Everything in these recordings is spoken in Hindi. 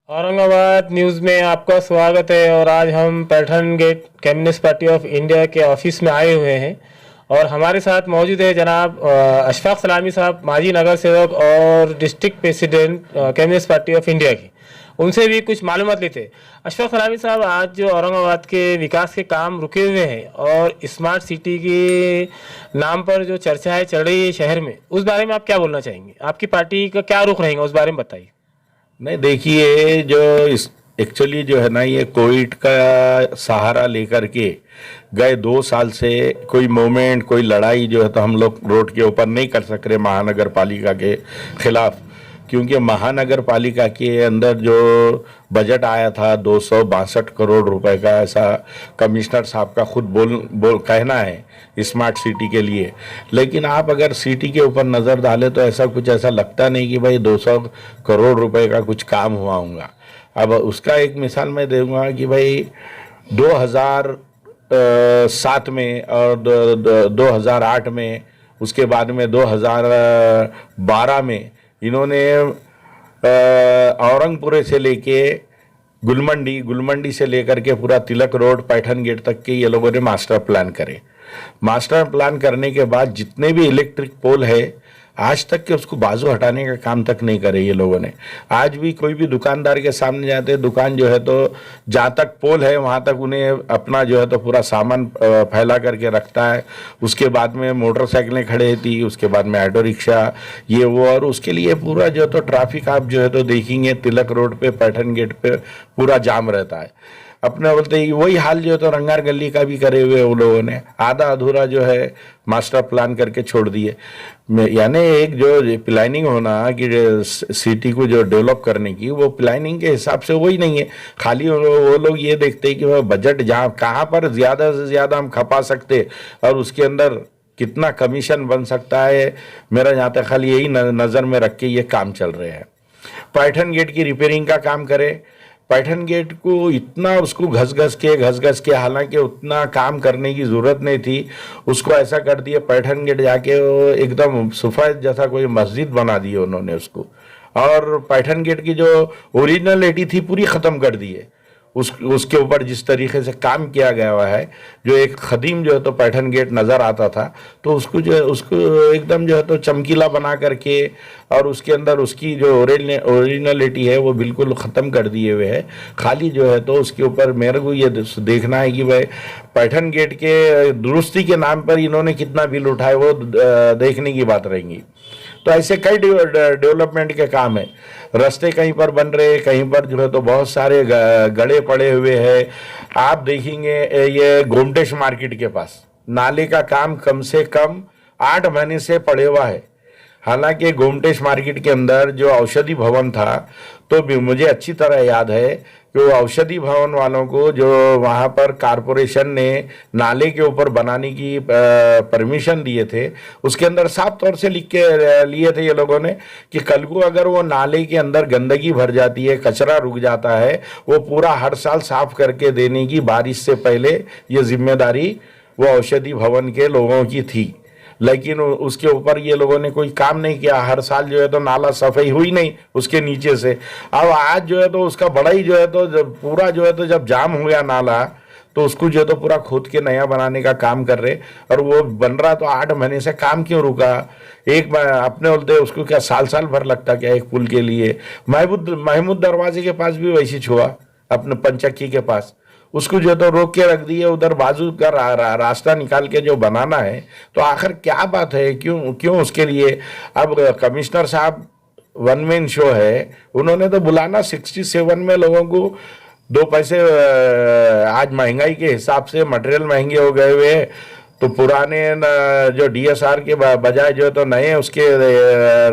औरंगाबाद न्यूज़ में आपका स्वागत है। और आज हम Paithan gate communist party of India के ऑफिस में आए हुए हैं और हमारे साथ मौजूद है जनाब अशफाक सलामी साहब, माजी नगर सेवक और district president communist party of India की। उनसे भी कुछ मालूमात लेते हैं। अशफाक सलामी साहब, आज जो औरंगाबाद के विकास के काम रुके हुए हैं और स्मार्ट सिटी के नाम पर जो चर्चाएं चल रही है शहर में, उस बारे में आप क्या बोलना चाहेंगे? आपकी पार्टी का क्या रुख रहेगा, उस बारे में बताइए। नहीं, देखिए, जो इस एक्चुअली जो है ना, ये कोविड का सहारा लेकर के गए 2 साल से कोई मूवमेंट, कोई लड़ाई जो है तो हम लोग रोड के ऊपर नहीं कर सक रहे महानगर पालिका के खिलाफ। क्योंकि महानगर पालिका के अंदर जो बजट आया था 262 करोड़ रुपए का, ऐसा कमिश्नर साहब का खुद बोल कहना है स्मार्ट सिटी के लिए। लेकिन आप अगर सिटी के ऊपर नज़र डालें तो ऐसा लगता नहीं कि भाई 200 करोड़ रुपए का कुछ काम हुआ होगा। अब उसका एक मिसाल मैं दूंगा कि भाई 2007 में और 2008 में, उसके बाद में 2012 में इन्होंने औरंगपुरे से लेके गुलमंडी से लेकर के पूरा तिलक रोड पैठन गेट तक के ये लोगों ने मास्टर प्लान करे। मास्टर प्लान करने के बाद जितने भी इलेक्ट्रिक पोल है, आज तक के उसको बाजू हटाने का काम तक नहीं करे ये लोगों ने। आज भी कोई भी दुकानदार के सामने जाते हैं, दुकान जो है तो जहाँ तक पोल है वहाँ तक उन्हें अपना जो है तो पूरा सामान फैला करके रखता है। उसके बाद में मोटरसाइकिलें खड़े थी, उसके बाद में ऑटो रिक्शा, ये वो, और उसके लिए पूरा जो है तो ट्रैफिक आप जो है तो देखेंगे तिलक रोड पे, पैठन गेट पे पूरा जाम रहता है। अपने बोलते ही वही हाल जो है तो रंगार गली का भी करे हुए उन लोगों ने, आधा अधूरा जो है मास्टर प्लान करके छोड़ दिए। यानी एक जो प्लानिंग होना कि सिटी को जो डेवलप करने की, वो प्लानिंग के हिसाब से वही नहीं है। खाली वो लोग ये देखते हैं कि वह बजट जहाँ कहाँ पर ज़्यादा से ज़्यादा हम खपा सकते और उसके अंदर कितना कमीशन बन सकता है, मेरा जहाँ तक खाली यही नज़र में रख के ये काम चल रहे हैं। पैठन गेट की रिपेयरिंग का काम करे, पैठन गेट को इतना उसको घस घस के हालांकि उतना काम करने की ज़रूरत नहीं थी, उसको ऐसा कर दिया पैठन गेट जाके वो एकदम सफेद जैसा कोई मस्जिद बना दी उन्होंने उसको। और पैठन गेट की जो ओरिजिनलिटी थी पूरी ख़त्म कर दी है। उसके ऊपर जिस तरीके से काम किया गया हुआ है, जो एक खदीम जो है तो पैठन गेट नज़र आता था, तो उसको जो है उसको एकदम जो है तो चमकीला बना करके और उसके अंदर उसकी जो ओरिजिनलिटी है वो बिल्कुल ख़त्म कर दिए हुए है। खाली जो है तो उसके ऊपर मेरे को ये देखना है कि भाई पैठन गेट के दुरुस्ती के नाम पर इन्होंने कितना बिल उठाए, वो देखने की बात रहेंगी। तो ऐसे कई डेवलपमेंट के काम है। रास्ते कहीं पर बन रहे, कहीं पर जो है तो बहुत सारे गड़े पड़े हुए हैं। आप देखेंगे ये गोमटेश मार्केट के पास नाले का काम कम से कम 8 महीने से पड़े हुआ है। हालांकि गोमटेश मार्केट के अंदर जो औषधि भवन था, तो भी मुझे अच्छी तरह याद है कि वो औषधि भवन वालों को जो वहाँ पर कारपोरेशन ने नाले के ऊपर बनाने की परमिशन दिए थे, उसके अंदर साफ तौर से लिख के लिए थे ये लोगों ने कि कल को अगर वो नाले के अंदर गंदगी भर जाती है, कचरा रुक जाता है, वो पूरा हर साल साफ करके देने की बारिश से पहले ये जिम्मेदारी वो औषधि भवन के लोगों की थी। लेकिन उसके ऊपर ये लोगों ने कोई काम नहीं किया। हर साल जो है तो नाला सफाई हुई नहीं उसके नीचे से। अब आज जो है तो उसका बड़ा ही जो है तो पूरा जो है तो जब जाम हो गया नाला, तो उसको जो है तो पूरा खोद के नया बनाने का काम कर रहे, और वो बन रहा तो 8 महीने से काम क्यों रुका? एक अपने बोलते उसको क्या साल भर लगता क्या एक पुल के लिए? महमूद दरवाजे के पास भी वैसी छुआ, अपने पंचक्की के पास उसको जो तो रोक के रख दिए, उधर बाजू का रास्ता निकाल के जो बनाना है। तो आखिर क्या बात है, क्यों उसके लिए? अब कमिश्नर साहब वन मैन शो है, उन्होंने तो बुलाना 67 में लोगों को 2 पैसे। आज महंगाई के हिसाब से मटेरियल महंगे हो गए हुए, तो पुराने जो डीएसआर के बजाय जो है तो नए उसके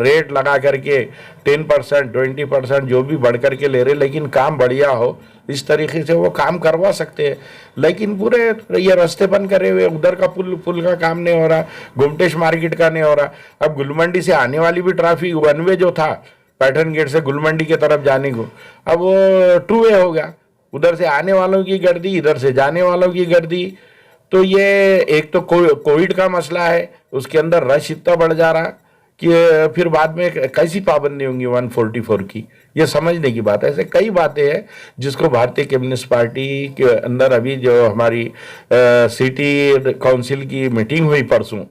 रेट लगा करके 10% 20% जो भी बढ़ करके ले रहे, लेकिन काम बढ़िया हो इस तरीके से वो काम करवा सकते हैं। लेकिन पूरे ये रास्ते बंद करे हुए, उधर का पुल का काम नहीं हो रहा, गोमटेश मार्केट का नहीं हो रहा। अब गुलमंडी से आने वाली भी ट्रैफिक, वन वे जो था पैठन गेट से गुलमंडी की तरफ जाने को, अब वो 2 वे हो गया। उधर से आने वालों की गर्दी, इधर से जाने वालों की गर्दी। तो ये एक तो कोविड का मसला है, उसके अंदर रश इतना बढ़ जा रहा कि फिर बाद में कैसी पाबंदी होंगी 144 की, ये समझने की बात है। ऐसे कई बातें हैं जिसको भारतीय कम्युनिस्ट पार्टी के अंदर अभी जो हमारी सिटी काउंसिल की मीटिंग हुई परसों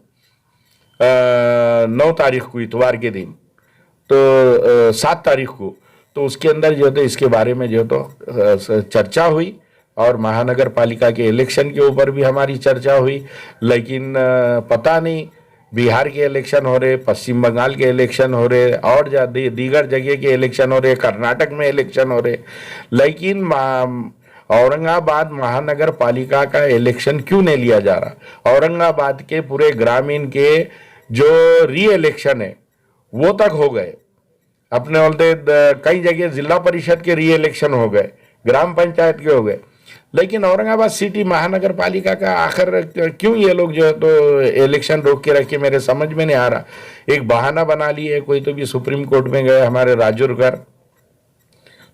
9 तारीख को इतवार के दिन, तो 7 तारीख को, तो उसके अंदर जो तो इसके बारे में जो तो चर्चा हुई और महानगर पालिका के इलेक्शन के ऊपर भी हमारी चर्चा हुई। लेकिन पता नहीं, बिहार के इलेक्शन हो रहे, पश्चिम बंगाल के इलेक्शन हो रहे, और दीगर जगह के इलेक्शन हो रहे, कर्नाटक में इलेक्शन हो रहे, लेकिन औरंगाबाद महानगर पालिका का इलेक्शन क्यों नहीं लिया जा रहा? औरंगाबाद के पूरे ग्रामीण के जो री इलेक्शन है वो तक हो गए, अपने बोलते कई जगह जिला परिषद के री इलेक्शन हो गए, ग्राम पंचायत के हो गए, लेकिन औरंगाबाद सिटी महानगर पालिका का आखिर क्यों ये लोग जो है तो इलेक्शन रोक के रखे, मेरे समझ में नहीं आ रहा। एक बहाना बना लिए, कोई तो भी सुप्रीम कोर्ट में गए हमारे राजूरकर,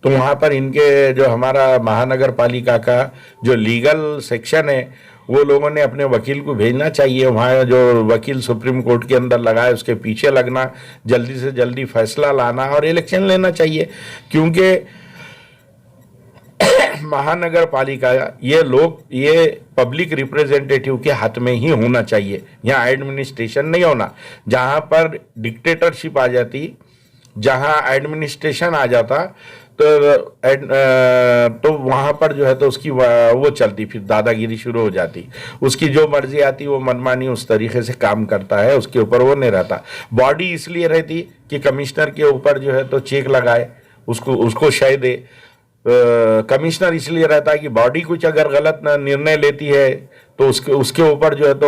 तो वहां पर इनके जो हमारा महानगर पालिका का जो लीगल सेक्शन है वो लोगों ने अपने वकील को भेजना चाहिए, वहाँ जो वकील सुप्रीम कोर्ट के अंदर लगाए उसके पीछे लगना, जल्दी से जल्दी फैसला लाना और इलेक्शन लेना चाहिए। क्योंकि महानगर पालिका ये लोग, ये पब्लिक रिप्रेजेंटेटिव के हाथ में ही होना चाहिए, यहाँ एडमिनिस्ट्रेशन नहीं होना। जहाँ पर डिक्टेटरशिप आ जाती, जहाँ एडमिनिस्ट्रेशन आ जाता, तो वहां पर जो है तो उसकी वो चलती, फिर दादागिरी शुरू हो जाती, उसकी जो मर्जी आती वो मनमानी उस तरीके से काम करता है, उसके ऊपर वो नहीं रहता। बॉडी इसलिए रहती कि कमिश्नर के ऊपर जो है तो चेक लगाए, उसको शय दे। कमिश्नर इसलिए रहता है कि बॉडी कुछ अगर गलत निर्णय लेती है तो उसके ऊपर जो है तो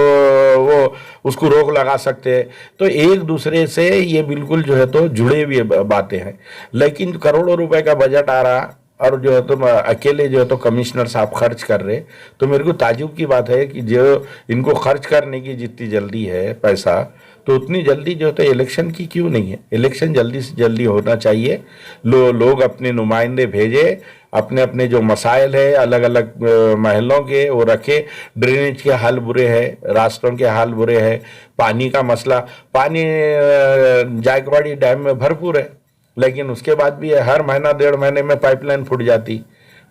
वो उसको रोक लगा सकते हैं। तो एक दूसरे से ये बिल्कुल जो है तो जुड़े हुए बातें हैं। लेकिन करोड़ों रुपए का बजट आ रहा और जो है तो अकेले जो है तो कमिश्नर साहब खर्च कर रहे, तो मेरे को ताजुब की बात है कि जो इनको खर्च करने की जितनी जल्दी है पैसा, तो उतनी जल्दी जो है तो इलेक्शन की क्यों नहीं है? इलेक्शन जल्दी से जल्दी होना चाहिए। लोग अपने नुमाइंदे भेजे, अपने अपने जो मसाइल है अलग अलग महलों के वो रखे। ड्रेनेज के हाल बुरे हैं, रास्तों के हाल बुरे हैं, पानी का मसला, पानी जायकवाड़ी डैम में भरपूर है, लेकिन उसके बाद भी हर महीना 1.5 महीने में पाइपलाइन फूट जाती।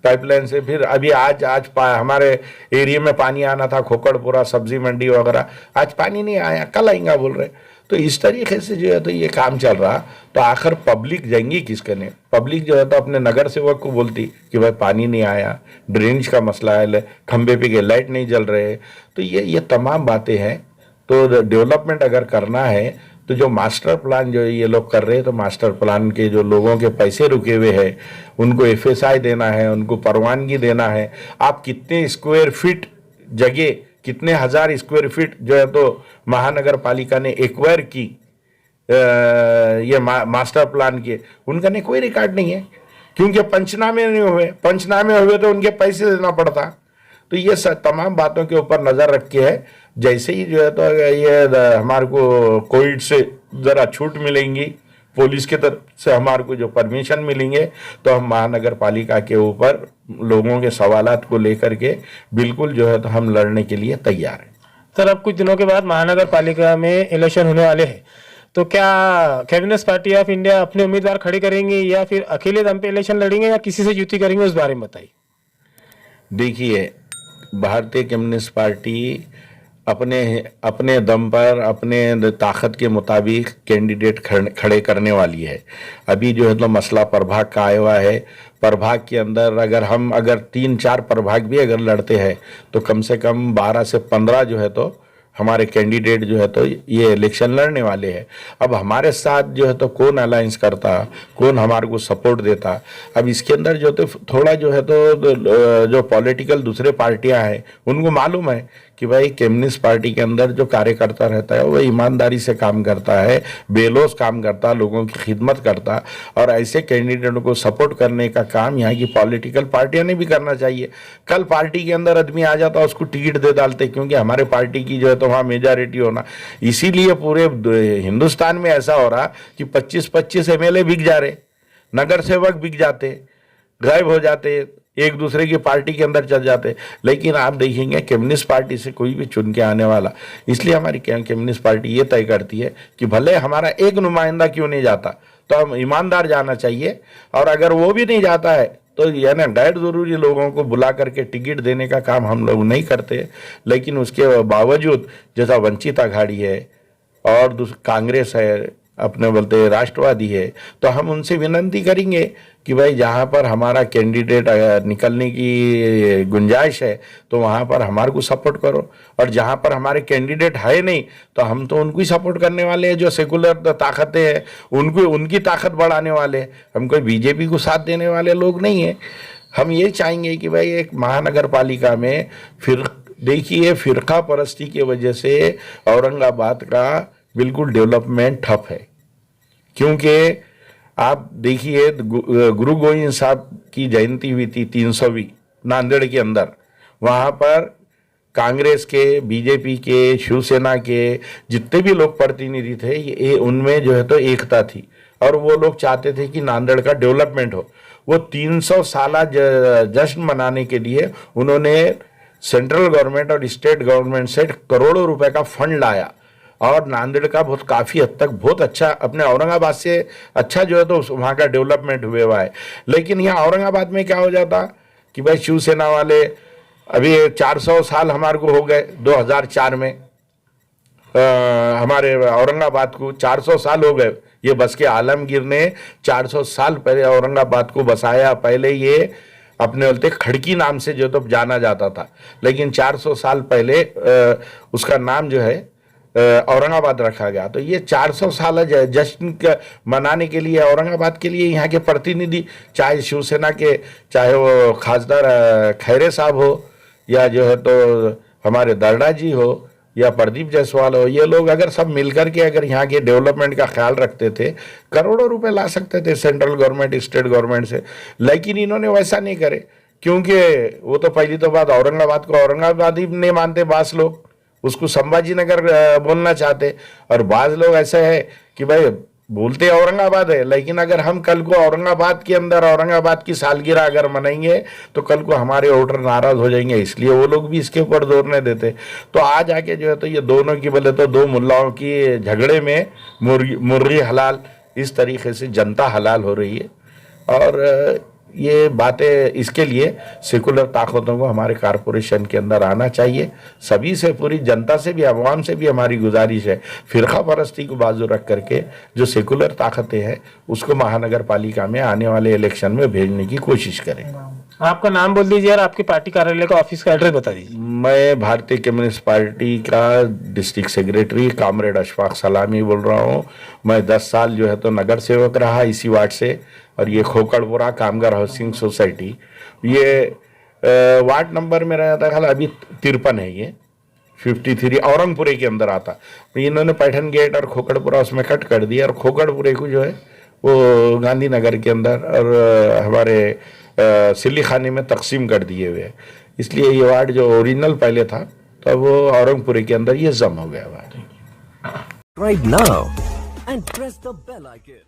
पाइपलाइन से फिर अभी आज हमारे एरिया में पानी आना था, खोकड़पुरा सब्जी मंडी वगैरह, आज पानी नहीं आया, कल आएगा बोल रहे। तो इस तरीके से जो है तो ये काम चल रहा, तो आखिर पब्लिक जाएंगी किसके ने? पब्लिक जो है तो अपने नगर सेवक को बोलती कि भाई पानी नहीं आया, ड्रेनेज का मसला है, खंबे पे के लाइट नहीं जल रहे। तो ये तमाम बातें हैं। तो डेवलपमेंट अगर करना है तो जो मास्टर प्लान जो ये लोग कर रहे हैं, तो मास्टर प्लान के जो लोगों के पैसे रुके हुए हैं उनको एफएसआई देना है, उनको परवानगी देना है। आप कितने स्क्वायर फीट जगह, कितने हजार स्क्वायर फीट जो है तो महानगर पालिका ने एक्वायर की ये मास्टर प्लान के, उनका ने कोई रिकॉर्ड नहीं है, क्योंकि पंचनामे नहीं हुए। पंचनामे हुए तो उनके पैसे देना पड़ता। तो ये तमाम बातों के ऊपर नजर रख के है, जैसे ही जो है तो ये हमारे को कोविड से जरा छूट मिलेंगी, पुलिस के तरफ से हमारे को जो परमिशन मिलेंगे, तो हम महानगर पालिका के ऊपर लोगों के सवालात को लेकर के बिल्कुल जो है तो हम लड़ने के लिए तैयार हैं। सर, अब कुछ दिनों के बाद महानगर पालिका में इलेक्शन होने वाले हैं, तो क्या कम्युनिस्ट पार्टी ऑफ इंडिया अपने उम्मीदवार खड़े करेंगे या फिर अकेले दम पे इलेक्शन लड़ेंगे या किसी से युति करेंगे, उस बारे में बताइए। देखिए, भारतीय कम्युनिस्ट पार्टी अपने दम पर, अपने ताकत के मुताबिक कैंडिडेट खड़े करने वाली है। अभी जो है तो मसला प्रभाग का आया हुआ है। प्रभाग के अंदर अगर 3-4 प्रभाग भी अगर लड़ते हैं तो कम से कम 12 से 15 जो है तो हमारे कैंडिडेट जो है तो ये इलेक्शन लड़ने वाले हैं। अब हमारे साथ जो है तो कौन अलायंस करता, कौन हमारे को सपोर्ट देता, अब इसके अंदर जो तो थोड़ा जो है तो जो पॉलिटिकल दूसरे पार्टियां हैं उनको मालूम है कि भाई कम्युनिस्ट पार्टी के अंदर जो कार्यकर्ता रहता है वो ईमानदारी से काम करता है, बेलोस काम करता, लोगों की खिदमत करता, और ऐसे कैंडिडेटों को सपोर्ट करने का काम यहाँ की पॉलिटिकल पार्टियां ने भी करना चाहिए। कल पार्टी के अंदर आदमी आ जाता, उसको टिकट दे डालते, क्योंकि हमारे पार्टी की जो है तो वहाँ मेजॉरिटी होना। इसीलिए पूरे हिंदुस्तान में ऐसा हो रहा कि 25-25 MLA बिक जा रहे, नगर सेवक बिक जाते, गायब हो जाते, एक दूसरे की पार्टी के अंदर चल जाते। लेकिन आप देखेंगे कम्युनिस्ट पार्टी से कोई भी चुन के आने वाला, इसलिए हमारी कम्युनिस्ट पार्टी ये तय करती है कि भले हमारा एक नुमाइंदा क्यों नहीं जाता, तो हम ईमानदार जाना चाहिए, और अगर वो भी नहीं जाता है तो यानी गैर जरूरी लोगों को बुला करके टिकट देने का काम हम लोग नहीं करते। लेकिन उसके बावजूद जैसा वंचित आघाड़ी है और कांग्रेस है, अपने बोलते राष्ट्रवादी है, तो हम उनसे विनती करेंगे कि भाई जहाँ पर हमारा कैंडिडेट निकलने की गुंजाइश है तो वहाँ पर हमारे को सपोर्ट करो, और जहाँ पर हमारे कैंडिडेट है नहीं तो हम तो उनको ही सपोर्ट करने वाले हैं, जो सेकुलर ताकतें हैं उनको उनकी ताकत बढ़ाने वाले हैं। हम कोई बीजेपी को साथ देने वाले लोग नहीं हैं। हम ये चाहेंगे कि भाई एक महानगर पालिका में फिर देखिए फिरका परस्ती की वजह से औरंगाबाद का बिल्कुल डेवलपमेंट ठप है, क्योंकि आप देखिए गुरु गोविंद साहब की जयंती हुई थी 300वीं नांदेड़ के अंदर, वहाँ पर कांग्रेस के, बीजेपी के, शिवसेना के जितने भी लोग प्रतिनिधि थे ये उनमें जो है तो एकता थी, और वो लोग चाहते थे कि नांदेड़ का डेवलपमेंट हो। वो 300 साला जश्न मनाने के लिए उन्होंने सेंट्रल गवर्नमेंट और स्टेट गवर्नमेंट से करोड़ों रुपए का फंड लाया, और नांदेड़ का बहुत काफ़ी हद तक बहुत अच्छा, अपने औरंगाबाद से अच्छा जो है तो वहाँ का डेवलपमेंट हुआ है। लेकिन यहाँ औरंगाबाद में क्या हो जाता कि भाई शिवसेना वाले अभी 400 साल हमारे को हो गए, 2004 में हमारे औरंगाबाद को 400 साल हो गए। ये बस के आलमगीर ने 400 साल पहले औरंगाबाद को बसाया। पहले ये अपने बोलते खड़की नाम से जो तो जाना जाता था, लेकिन 400 साल पहले उसका नाम जो है औरंगाबाद रखा गया। तो ये 400 साल जश्न मनाने के लिए औरंगाबाद के लिए यहाँ के प्रतिनिधि, चाहे शिवसेना के, चाहे वो खासदार खैरे साहब हो, या जो है तो हमारे दर्डा जी हो, या प्रदीप जायसवाल हो, ये लोग अगर सब मिलकर के अगर यहाँ के डेवलपमेंट का ख्याल रखते थे, करोड़ों रुपए ला सकते थे सेंट्रल गवर्नमेंट, स्टेट गवर्नमेंट से। लेकिन इन्होंने वैसा नहीं करे, क्योंकि वो तो पहली तो बात औरंगाबाद को औरंगाबाद ही नहीं मानते, बास लोग उसको संभाजी नगर बोलना चाहते, और बाज लोग ऐसा है कि भाई बोलते औरंगाबाद है, लेकिन अगर हम कल को औरंगाबाद के अंदर औरंगाबाद की सालगिरह अगर मनाएंगे तो कल को हमारे वोटर नाराज हो जाएंगे, इसलिए वो लोग भी इसके ऊपर जोर नहीं देते। तो आज आके जो है तो ये दोनों की बोले तो दो मुल्लाओं की झगड़े में मुर्गी हलाल, इस तरीके से जनता हलाल हो रही है। और ये बातें, इसके लिए सेकुलर ताकतों को हमारे कारपोरेशन के अंदर आना चाहिए। सभी से, पूरी जनता से भी, अवाम से भी हमारी गुजारिश है, फिरका परस्ती को बाजू रख करके जो सेकुलर ताकतें हैं उसको महानगर पालिका में आने वाले इलेक्शन में भेजने की कोशिश करें। आपका नाम बोल दीजिए और आपके पार्टी कार्यालय का ऑफिस का एड्रेस बता दीजिए। मैं भारतीय कम्युनिस्ट पार्टी का डिस्ट्रिक्ट सेक्रेटरी कामरेड अशफाक सलामी बोल रहा हूँ। मैं 10 साल जो है तो नगर सेवक रहा इसी वार्ड से, और ये खोकड़पुरा कामगार हाउसिंग सोसाइटी, ये वार्ड नंबर में रहता था, अभी 53 है, ये 53 औरंगपुरे के अंदर आता। इन्होंने पैठन गेट और खोकड़पुरा उसमें कट कर दिया, और खोकड़पुरे को जो है वो गांधीनगर के अंदर और हमारे सिल्ली खाने में तकसीम कर दिए हुए। इसलिए ये वार्ड जो ओरिजिनल पहले था तो वो औरंगपुरे के अंदर ये जम हो गया ward. Right now and press the bell icon.